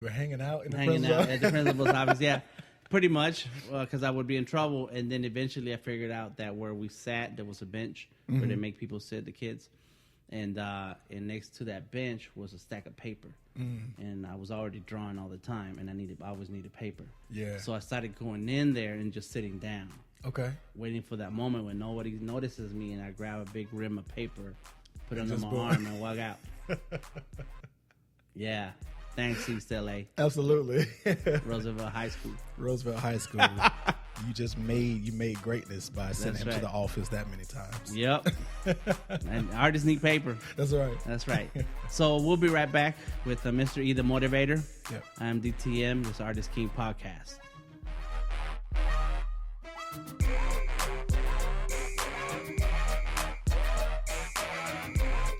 We're hanging out in the hanging principal's out at the principal's office. Yeah, pretty much, because I would be in trouble. And then eventually, I figured out that where we sat, there was a bench where they make people sit, the kids, and next to that bench was a stack of paper. And I was already drawing all the time, and I always needed paper. Yeah. So I started going in there and just sitting down. Okay. Waiting for that moment when nobody notices me, and I grab a big rim of paper, put it under just my boom. arm, and walk out. Yeah. Thanks, East LA. Absolutely. Roosevelt High School. Roosevelt High School. You made greatness by sending him to the office that many times. Yep. And artists need paper. That's right. That's right. So we'll be right back with Mr. E The Motivator. Yep. I'm DTM, this Artist King podcast.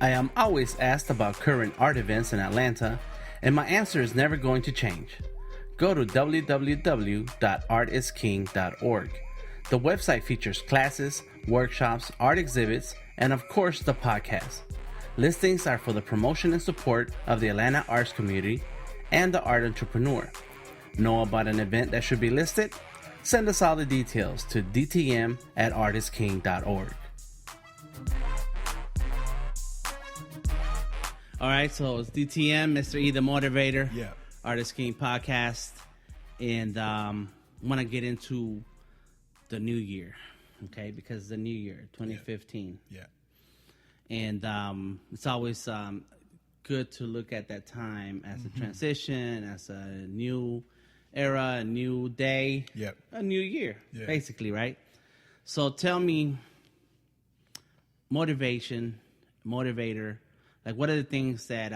I am always asked about current art events in Atlanta, and my answer is never going to change. Go to www.artistking.org. The website features classes, workshops, art exhibits, and of course the podcast. Listings are for the promotion and support of the Atlanta arts community and the art entrepreneur. Know about an event that should be listed? Send us all the details to dtm@artistking.org. All right, so it's DTM, Mr. E The Motivator, Yeah. Artist King podcast, and I want to get into the new year, okay? Because the new year, 2015, Yeah. and it's always good to look at that time as a transition, as a new era, a new day, Yep. a new year, Yeah. basically, right? So tell me, motivator. Like, what are the things that,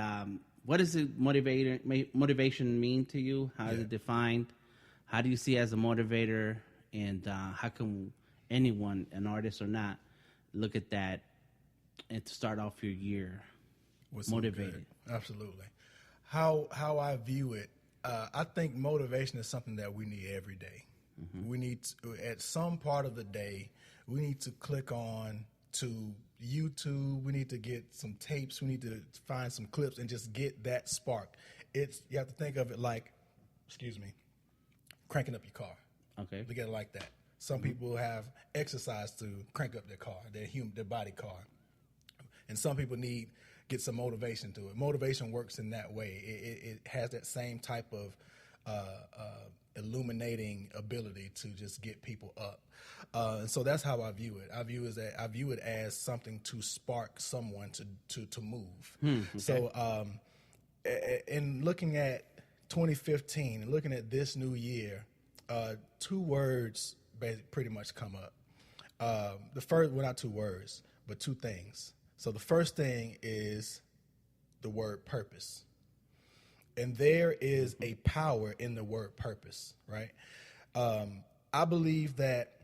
what does motivation mean to you? How is it defined? How do you see it as a motivator? And how can anyone, an artist or not, look at that and to start off your year motivated? Absolutely. How I view it, I think motivation is something that we need every day. We need to, at some part of the day, we need to click on to YouTube. We need to get some tapes. We need to find some clips and just get that spark. You have to think of it like, cranking up your car. Okay. Look at it like that. Some people have exercise to crank up their car, their body car, and some people get some motivation to it. Motivation works in that way. It has that same type of illuminating ability to just get people up. And so that's how I view it. I view it as something to spark someone to move. Okay. So in looking at 2015 and looking at this new year, two words pretty much come up. The first, well, not two words, but two things. So the first thing is the word purpose. And there is a power in the word purpose, right? I believe that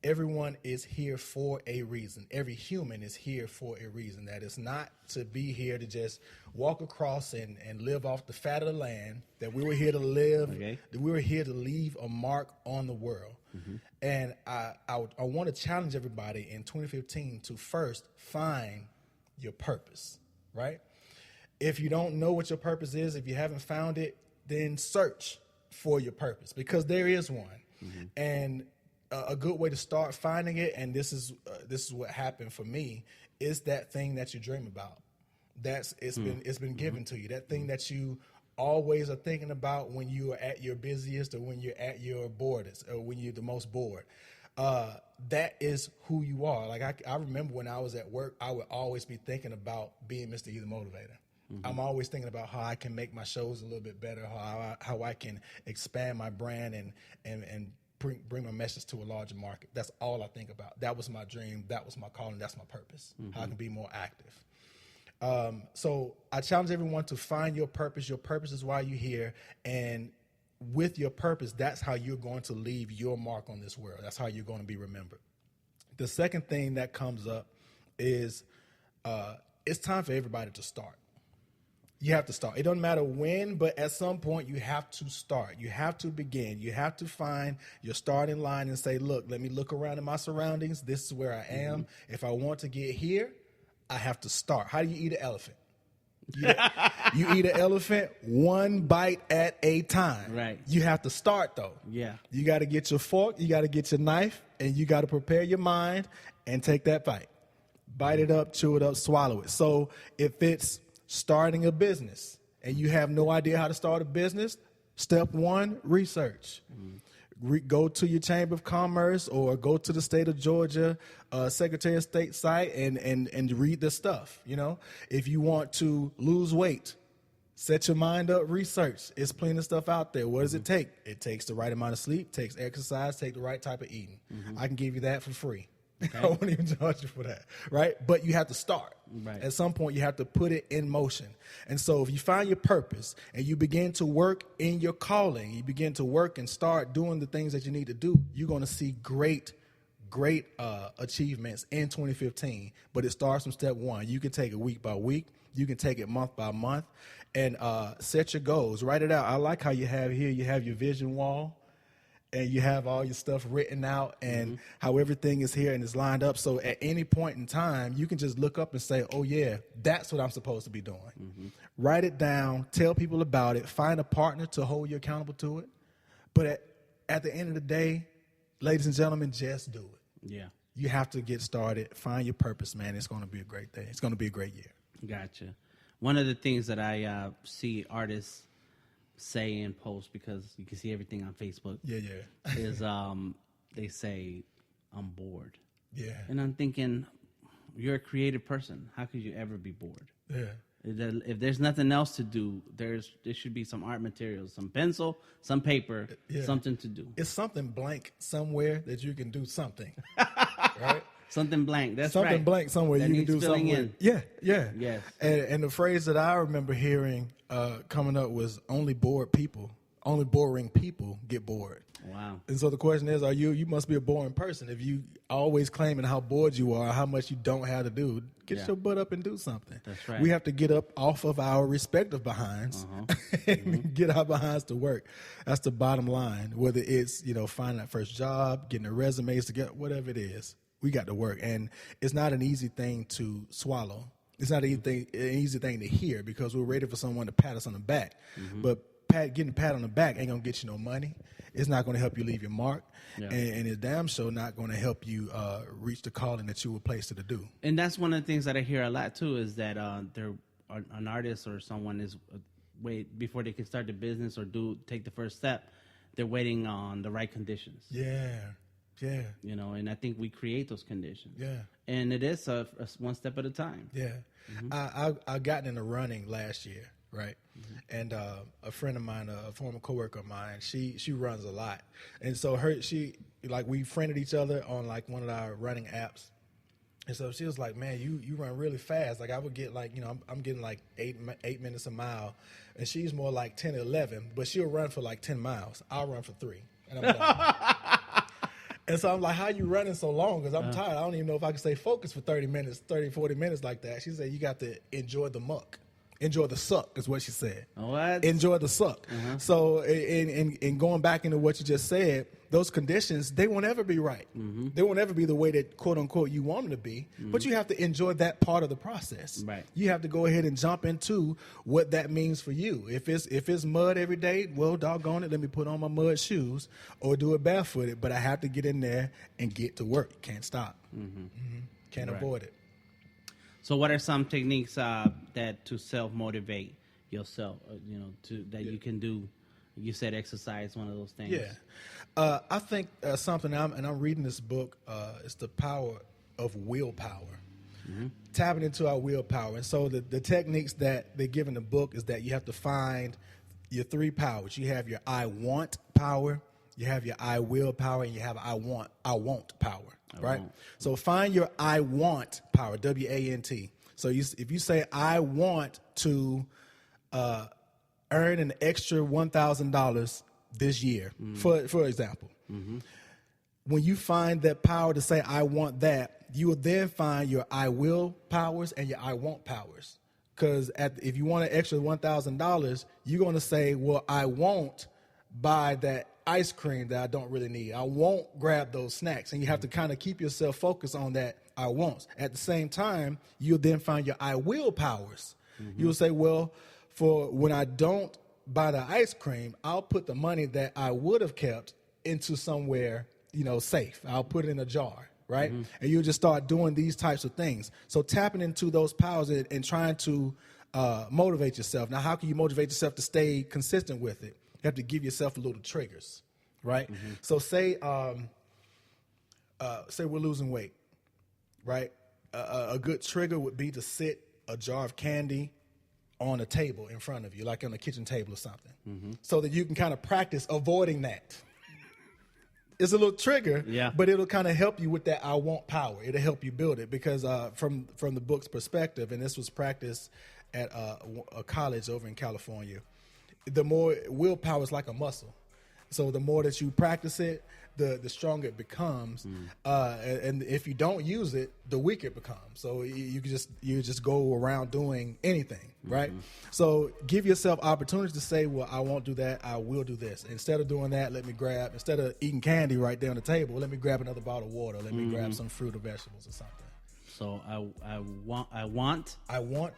everyone is here for a reason. Every human is here for a reason. That it's not to be here to just walk across and live off the fat of the land, that we were here to live, that we were here to leave a mark on the world. And I want to challenge everybody in 2015 to first find your purpose, right? If you don't know what your purpose is, if you haven't found it, then search for your purpose, because there is one. And a good way to start finding it, and this is what happened for me, is that thing that you dream about. It's been given to you. That thing that you always are thinking about when you are at your busiest, or when you're at your boredest, or when you're the most bored. That is who you are. Like I remember when I was at work, I would always be thinking about being Mr. E The Motivator. I'm always thinking about how I can make my shows a little bit better, how I can expand my brand and bring my message to a larger market. That's all I think about. That was my dream. That was my calling. That's my purpose. How I can be more active. So I challenge everyone to find your purpose. Your purpose is why you're here. And with your purpose, that's how you're going to leave your mark on this world. That's how you're going to be remembered. The second thing that comes up is it's time for everybody to start. You have to start. It doesn't matter when, but at some point you have to start. You have to begin. You have to find your starting line and say, look, let me look around in my surroundings. This is where I am. If I want to get here, I have to start. How do you eat an elephant? You eat an elephant one bite at a time. Right. You have to start, though. Yeah. You got to get your fork, you got to get your knife, and you got to prepare your mind and take that bite. Bite it up, chew it up, swallow it. So if it's starting a business and you have no idea how to start a business, step one, research. Go to your Chamber of Commerce or go to the state of Georgia Secretary of State site and read the stuff. You know, if you want to lose weight, set your mind up, research. It's plenty of stuff out there. What does it take? It takes the right amount of sleep, takes exercise, take the right type of eating. I can give you that for free. Okay. I won't even charge you for that, right? But you have to start. Right. At some point, you have to put it in motion. And so if you find your purpose and you begin to work in your calling, you begin to work and start doing the things that you need to do, you're going to see great achievements in 2015. But it starts from step one. You can take it week by week. You can take it month by month and set your goals. Write it out. I like how you have here, you have your vision wall. And you have all your stuff written out and how everything is here and is lined up. So at any point in time, you can just look up and say, oh, yeah, that's what I'm supposed to be doing. Write it down. Tell people about it. Find a partner to hold you accountable to it. But at the end of the day, ladies and gentlemen, just do it. Yeah. You have to get started. Find your purpose, man. It's going to be a great thing. It's going to be a great year. Gotcha. One of the things that I see artists say and post, because you can see everything on Facebook. Is they say, I'm bored. Yeah. And I'm thinking, you're a creative person. How could you ever be bored? Yeah. If there's nothing else to do, there should be some art materials, some pencil, some paper, something to do. It's something blank somewhere that you can do something. Right? Something blank. That's something right. blank somewhere that you can do something. In. Yeah. Yes. And the phrase that I remember hearing coming up was only boring people get bored. Wow. And so the question is, you must be a boring person if you always claiming how bored you are, how much you don't have to do. Get your butt up and do something. That's right. We have to get up off of our respective behinds and get our behinds to work. That's the bottom line. Whether it's, finding that first job, getting the resumes together, whatever it is, we got to work. And it's not an easy thing to swallow. It's not an easy thing to hear because we're ready for someone to pat us on the back. But getting a pat on the back ain't going to get you no money. It's not going to help you leave your mark. Yeah. And it's damn sure not going to help you reach the calling that you were placed to do. And that's one of the things that I hear a lot, too, is that an artist or someone is before they can start the business or take the first step, they're waiting on the right conditions. Yeah. And I think we create those conditions. Yeah. And it is a one step at a time. Yeah. I got in the running last year, right? And a friend of mine, a former coworker of mine, she runs a lot. And so we friended each other on like one of our running apps. And so she was like, man, you run really fast. Like I would get like, I'm getting like 8 minutes a mile. And she's more like 10 or 11, but she'll run for like 10 miles. I'll run for 3. And I'm done. And so I'm like, how you running so long? Because I'm tired. I don't even know if I can stay focused for 30, 40 minutes like that. She said, you got to enjoy the muck. Enjoy the suck is what she said. What? Enjoy the suck. So in going back into what you just said, those conditions, they won't ever be right. They won't ever be the way that, quote unquote, you want them to be. But you have to enjoy that part of the process. Right. You have to go ahead and jump into what that means for you. If it's mud every day, well, doggone it, let me put on my mud shoes or do it barefooted. But I have to get in there and get to work. Can't stop. Can't avoid it. So what are some techniques that to self-motivate yourself, you can do? You said exercise, one of those things. Yeah. I think something, I'm reading this book, it's The Power of Willpower. Tapping into our willpower. And so the techniques that they give in the book is that you have to find your 3 powers. You have your I want power, you have your I will power, and you have I want power. Right? So find your I want power, W-A-N-T. So if you say, I want to earn an extra $1,000 this year, for example, when you find that power to say, I want that, you will then find your I will powers and your I want powers. Because if you want an extra $1,000, you're going to say, well, I won't buy that ice cream that I don't really need. I won't grab those snacks. And you have to kind of keep yourself focused on that I won't. At the same time, you'll then find your I will powers You will say, well, for when I don't buy the ice cream, I'll put the money that I would have kept into somewhere, safe. I'll put it in a jar, right? And you'll just start doing these types of things. So tapping into those powers and trying to motivate yourself. Now, how can you motivate yourself to stay consistent with it? You have to give yourself a little triggers, right? So say we're losing weight, right? A good trigger would be to sit a jar of candy on a table in front of you, like on a kitchen table or something, so that you can kind of practice avoiding that. It's a little trigger, but it'll kind of help you with that I want power. It'll help you build it because from the book's perspective, and this was practiced at a college over in California, the more willpower is like a muscle. So the more that you practice it, the stronger it becomes. And if you don't use it, the weaker it becomes. So you just go around doing anything, right? So give yourself opportunities to say, well, I won't do that. I will do this. Instead of doing that, instead of eating candy right there on the table, let me grab another bottle of water. Let me grab some fruit or vegetables or something. So I want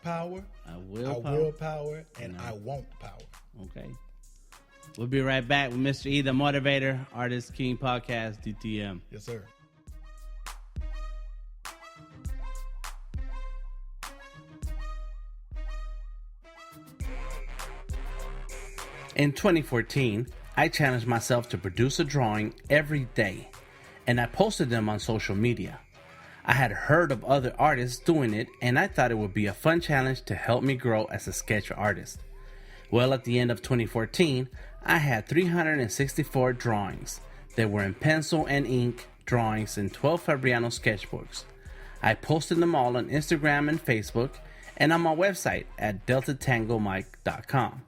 power. I will power, and I want power. Okay. We'll be right back with Mr. E The Motivator, Artist King Podcast, DTM. Yes, sir. In 2014, I challenged myself to produce a drawing every day, and I posted them on social media. I had heard of other artists doing it, and I thought it would be a fun challenge to help me grow as a sketch artist. Well, at the end of 2014, I had 364 drawings. They were in pencil and ink drawings in 12 Fabriano sketchbooks. I posted them all on Instagram and Facebook and on my website at deltatangomike.com.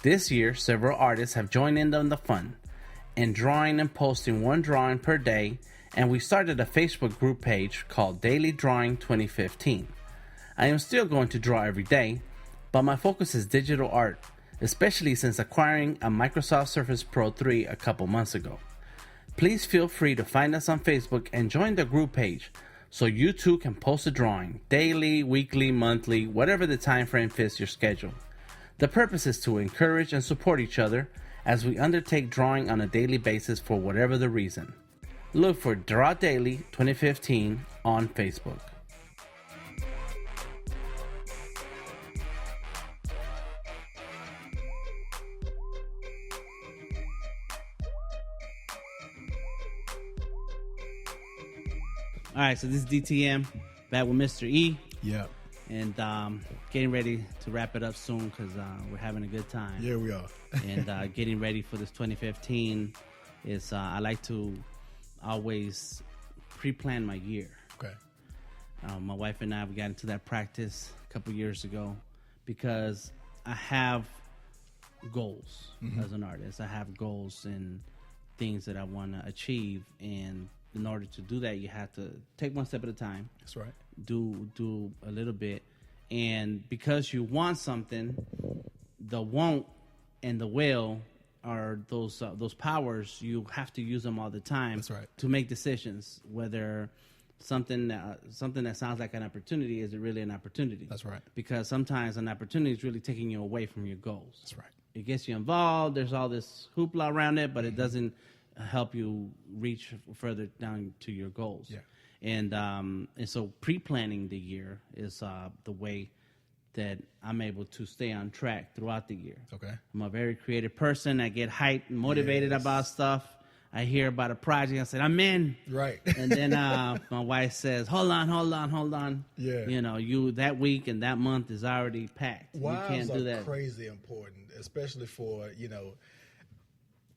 This year, several artists have joined in on the fun, and drawing and posting one drawing per day, and we started a Facebook group page called Daily Drawing 2015. I am still going to draw every day, but my focus is digital art, especially since acquiring a Microsoft Surface Pro 3 a couple months ago. Please feel free to find us on Facebook and join the group page so you too can post a drawing, daily, weekly, monthly, whatever the time frame fits your schedule. The purpose is to encourage and support each other as we undertake drawing on a daily basis for whatever the reason. Look for Draw Daily 2015 on Facebook. All right, so this is DTM, back with Mr. E. Yeah. And getting ready to wrap it up soon because we're having a good time. Yeah, we are. And getting ready for this 2015 is I like to always pre-plan my year. Okay. My wife and I, we got into that practice a couple years ago because I have goals as an artist. I have goals and things that I want to achieve, and in order to do that, you have to take one step at a time. That's right. Do a little bit, and because you want something, the want and the will are those powers. You have to use them all the time. That's right. To make decisions, whether something that sounds like an opportunity is it really an opportunity. That's right. Because sometimes an opportunity is really taking you away from your goals. That's right. It gets you involved. There's all this hoopla around it, but it doesn't help you reach further down to your goals. Yeah. And so pre-planning the year is the way that I'm able to stay on track throughout the year. Okay. I'm a very creative person. I get hyped and motivated about stuff. I hear about a project. I said, I'm in. Right. And then my wife says, hold on. Yeah. You know, that week and that month is already packed. Wives you can't do are that. crazy important, especially for,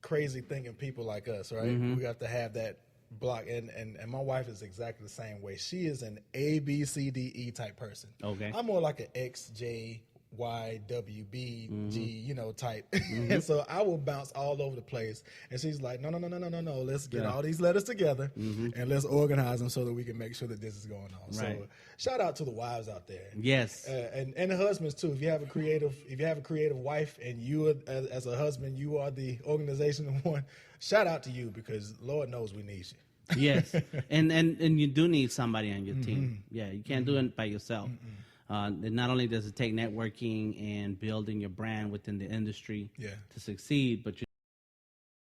crazy thinking people like us, right? We have to have that block. And my wife is exactly the same way. She is an A, B, C, D, E type person. Okay. I'm more like an X, J, Y, W, B, G, type. And so I will bounce all over the place. And she's like, no. Let's get all these letters together and let's organize them so that we can make sure that this is going on. Right. So shout out to the wives out there. Yes. And the husbands too. If you have a creative wife and you as a husband, you are the organizational one, shout out to you because Lord knows we need you. Yes. And you do need somebody on your team. Yeah, you can't do it by yourself. And not only does it take networking and building your brand within the industry Yeah. to succeed, but you